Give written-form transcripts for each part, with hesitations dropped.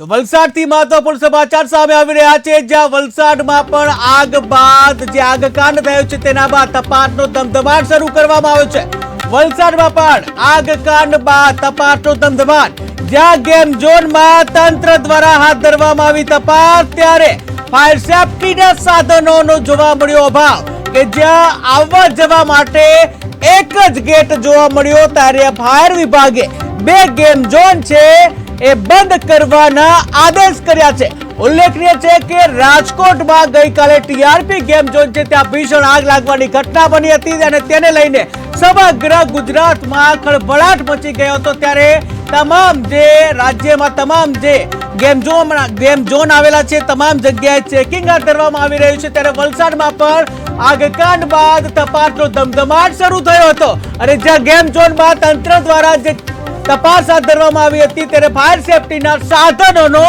તો વલસાડથી મહત્વપૂર્ણ સમાચાર સામે આવી રહ્યા છે, જ્યાં વલસાડમાં પણ આગ બાદ જે આગકાંડ થયો છે તેના બાદ તપાસનો ધમધમાટ શરૂ કરવામાં આવ્યો છે। વલસાડમાં પણ આગકાંડ બાદ તપાસનો ધમધમાટ, જ્યાં ગેમ ઝોનમાં તંત્ર દ્વારા હાથ ધરવામાં આવી તપાસ, ત્યારે ફાયર સેફટીના સાધનોનો જોવા મળ્યો અભાવ, કે જ્યાં આવવા જવા માટે એક જ ગેટ જોવા મળ્યો, ત્યારે ફાયર વિભાગે બે ગેમ ઝોન છે એ બંધ કરવાના આદેશ કર્યા છે। ઉલ્લેખનીય છે કે રાજકોટમાં ગઈકાલે ટીઆરપી ગેમ ઝોન છે ત્યાં ભીષણ આગ લાગવાની ઘટના બની હતી અને તેને લઈને સમગ્ર ગુજરાતમાં ખળભળાટ મચી ગયો હતો। ત્યારે તમામ જે રાજ્યમાં તમામ જે ગેમ ઝોન આવેલા છે તમામ જગ્યાએ ચેકિંગ હાથ ધરવામાં આવી રહ્યું છે। ત્યારે વલસાડમાં પણ આગકાંડ બાદ તપાસનો ધમધમાટ શરૂ થયો હતો અને જ્યાં ગેમ ઝોનમાં તંત્ર દ્વારા જે તપાસ હાથ ધરવામાં આવી હતી, ત્યારે ફાયર સેફટીના સાધનોનો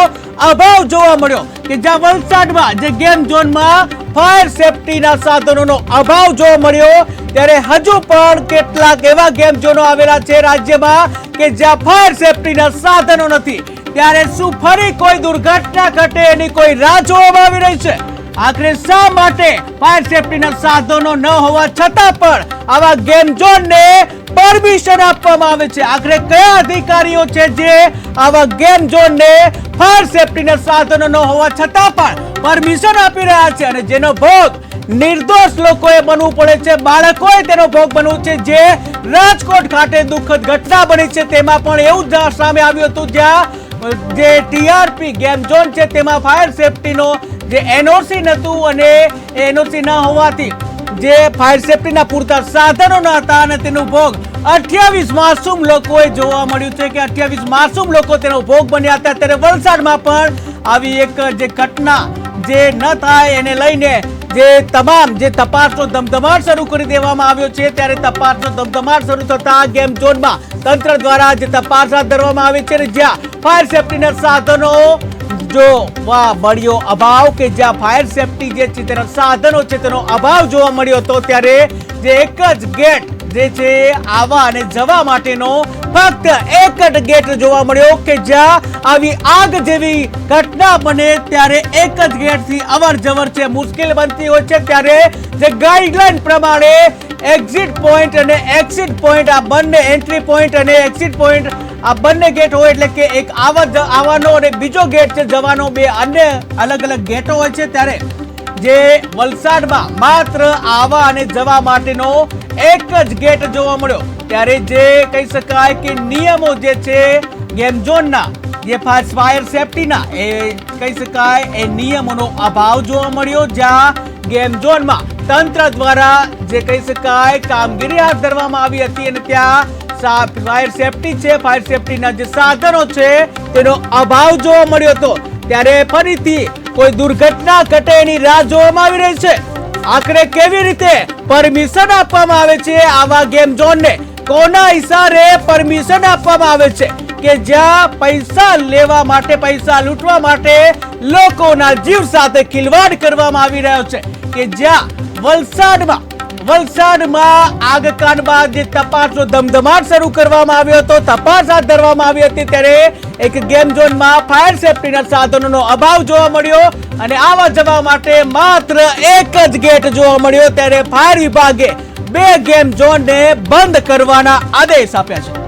અભાવ જોવા મળ્યો, કે જ્યાં વલસાડમાં જે ગેમ ઝોનમાં ફાયર સેફટીના સાધનોનો અભાવ જોવા મળ્યો, ત્યારે હજુ પણ કેટલાક એવા ગેમ ઝોનો આવેલા છે રાજ્યમાં કે જ્યાં ફાયર સેફટીના સાધનો નથી। ત્યારે શું ફરી કોઈ દુર્ઘટના ઘટે એની કોઈ રાહ જોવામાં આવી રહી છે? આખરે શા માટે ફાયર સેફટીના સાધનો ન હોવા છતાં પણ આવા ગેમ ઝોનને પરમિશન આપવામાં આવે છે? આખરે કયા અધિકારીઓ છે જે આવા ગેમ ઝોનને ફાયર સેફટીના સાધનો ન હોવા છતાં પણ પરમિશન આપી રહ્યા છે અને જેનો ભોગ નિર્દોષ લોકોએ બનવું પડે છે, બાળકોએ તેનો ભોગ બનવું છે? જે રાજકોટ ખાતે દુઃખદ ઘટના બની છે તેમાં પણ એવું જ સામે આવ્યું હતું, જ્યાં જે ટીઆરપી ગેમ ઝોન છે તેમાં ફાયર સેફટીનો જે એનઓસી નહોતું અને એનઓસી ન હોવાથી જે ફાયર સેફટીના પૂરતા સાધનો ન હતા અને તેનો ભોગ 28 માસૂમ લોકોએ જોવા મળ્યું છે, કે 28 માસૂમ લોકો તેનો ભોગ બન્યા હતા। ત્યારે વલસાડમાં પણ આવી એક જે ઘટના જે ન થાય એને લઈને જે તમામ જે તપાસનો ધમધમાટ શરૂ કરી દેવામાં આવ્યો છે, ત્યારે તપાસનો ધમધમાટ શરૂ થતા ગેમ ઝોનમાં તંત્ર દ્વારા જે તપાસ હાથ ધરવામાં આવી છે, જ્યાં ફાયર સેફટીના સાધનો જોવા મળ્યો અભાવ, કે જ્યાં ફાયર સેફટી જે છે તેના સાધનો છે તેનો અભાવ જોવા મળ્યો હતો, ત્યારે જે એક જ ગેટ જે છે આવવા અને જવા માટેનો ફક્ત એક જ ગેટ જોવા મળ્યો, કે જ્યાં આવી આગ જેવી ઘટના બને ત્યારે એક જ ગેટથી અવર જવર છે મુશ્કેલ બનતી હોય છે। ત્યારે જે ગાઈડલાઈન પ્રમાણે એક્ઝિટ પોઈન્ટ અને એક્ઝિટ પોઈન્ટ, આ બંને એન્ટ્રી પોઈન્ટ અને એક્ઝિટ પોઈન્ટ, આ બંને ગેટ હોય, એટલે કે એક આવવાનો અને બીજો ગેટ છે જવાનો, બે અન્ય અલગ અલગ ગેટો હોય છે। ત્યારે જે વલસાડમાં માત્ર આવવા અને જવા માટેનો એક જ ગેટ જોવા મળ્યો, ત્યારે જે કહી શકાય કે નિયમો જે છે ગેમ ઝોનના જે ફાયર સેફટીના એ કહી શકાય એ નિયમોનો અભાવ જોવા મળ્યો, જ્યાં ગેમ ઝોનમાં તંત્ર દ્વારા જે કહી શકાય કામગીરી હાથ ધરવામાં આવી હતી અને ત્યાં ફાયર સેફટી છે, ફાયર સેફટીના જે સાધનો છે તેનો અભાવ જોવા મળ્યો હતો। ત્યારે ફરીથી કોઈ દુર્ઘટના ઘટે એની રાહ જોવામાં આવી રહી છે। આખરે કેવી રીતે પરમિશન આપવામાં આવે છે આવા ગેમ ઝોનને? કોના ઇશારે પરમિશન આપવામાં આવે છે કે જ્યાં પૈસા લેવા માટે, પૈસા લૂંટવા માટે લોકોના જીવ સાથે ખિલવાડ કરવામાં આવી રહ્યો છે, કે જ્યાં વલસાડમાં આગકાંડ બાદ જે તપાસનો ધમધમાટ શરૂ કરવામાં આવ્યો હતો, તપાસ હાથ ધરવામાં આવી હતી, ત્યારે એક ગેમ ઝોનમાં ફાયર સેફટીના સાધનોનો અભાવ જોવા મળ્યો અને આવવા જવા માટે માત્ર એક જ ગેટ જોવા મળ્યો, ત્યારે ફાયર વિભાગે બે ગેમ ઝોનને બંધ કરવાના આદેશ આપ્યા છે।